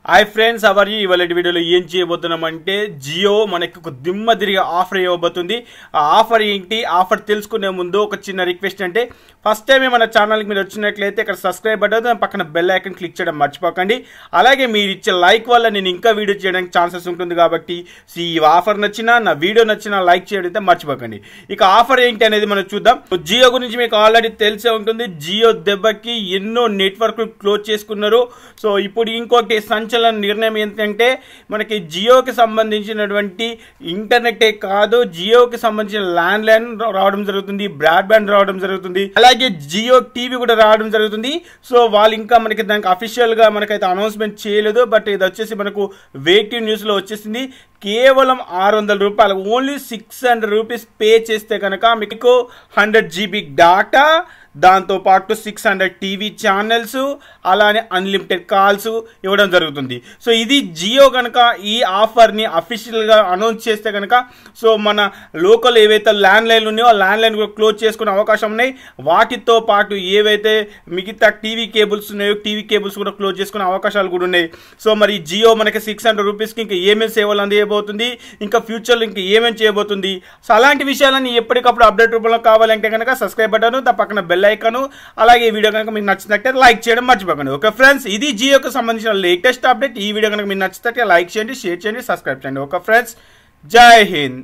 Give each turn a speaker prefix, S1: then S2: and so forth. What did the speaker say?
S1: Hi friends, hour ఇవాళ వీడియోలో ఏం చేయబోతున్నామంటే జియో మనకి ఒక దిమ్మ తిరిగి ఆఫర్ ఇవ్వబోతుంది. ఆ ఆఫర్ ఏంటి, ఆఫర్ తెలుసుకునే ముందు ఒక చిన్న రిక్వెస్ట్ అంటే ఫస్ట్ టైం మన ఛానల్కి మీరు వచ్చినట్లయితే ఇక్కడ సబ్స్క్రైబ్ బటన్ దాని పక్కన బెల్ ఐకాన్ క్లిక్ చేయడం మర్చిపోకండి. అలాగే మీరు ఇచ్చే లైక్ వల్ల నేను ఇంకా వీడియో చేయడానికి ఛాన్సెస్ ఉంటుంది కాబట్టి ఈ ఆఫర్ నచ్చినా నా వీడియో నచ్చినా లైక్ చేయడం అయితే మర్చిపోకండి. ఇక ఆఫర్ ఏంటి అనేది మనం చూద్దాం. జియో గురించి మీకు ఆల్రెడీ తెలిసే ఉంటుంది. జియో దెబ్బకి ఎన్నో నెట్వర్క్లు క్లోజ్ చేసుకున్నారు. సో ఇప్పుడు ఇంకోటి సంచలన నిర్ణయం ఏంటంటే మనకి జియోకి సంబంధించినటువంటి ఇంటర్నెటే కాదు, జియోకి సంబంధించిన ల్యాండ్ లైన్ రావడం జరుగుతుంది, బ్రాడ్బ్యాండ్ రావడం జరుగుతుంది, అలాగే జియో టీవీ కూడా రావడం జరుగుతుంది. సో వాళ్ళు ఇంకా మనకి దానికి అఫీషియల్ గా మనకైతే అనౌన్స్మెంట్ చేయలేదు. బట్ ఇది వచ్చేసి మనకు వెయిటింగ్ న్యూస్ లో వచ్చేసింది. కేవలం 600 రూపాయలు, ఓన్లీ 600 రూపీస్ పే చేస్తే కనుక మీకు 100 GB డాటా, దాంతో పాటు 600 టీవీ ఛానల్స్, అలానే అన్లిమిటెడ్ కాల్స్ ఇవ్వడం జరుగుతుంది. సో ఇది జియో కనుక ఈ ఆఫర్ని అఫీషియల్గా అనౌన్స్ చేస్తే కనుక సో మన లోకల్ ఏవైతే ల్యాండ్ లైన్లు ఉన్నాయో ఆ ల్యాండ్ లైన్ కూడా క్లోజ్ చేసుకునే అవకాశం ఉన్నాయి. వాటితో పాటు ఏవైతే మిగతా టీవీ కేబుల్స్ ఉన్నాయో టీవీ కేబుల్స్ కూడా క్లోజ్ చేసుకునే అవకాశాలు కూడా ఉన్నాయి. సో మరి జియో మనకి 600 రూపీస్కి ఇంకా ఏమేమి సేవలు అందజేయబోతుంది, ఇంకా ఫ్యూచర్లో ఇంకా ఏమేమి చేయబోతుంది, సో అలాంటి విషయాలన్నీ ఎప్పటికప్పుడు అప్డేట్ రూపంలో కావాలంటే కనుక సబ్స్క్రైబ్ బటన్ దా పక్కన బెల్ ఐకాన్, అలాగే ఈ వీడియో కనుక మీకు నచ్చినట్టే లైక్ చేయడం మర్చిపోకండి. ఓకే ఫ్రెండ్స్, ఇది జియోకి సంబంధించిన లేటెస్ట్ అప్డేట్. ఈ వీడియో కనుక మీకు నచ్చినట్టే లైక్ చేయండి, షేర్ చేయండి, సబ్స్క్రైబ్ చేయండి. ఓకే ఫ్రెండ్స్, జై హింద్.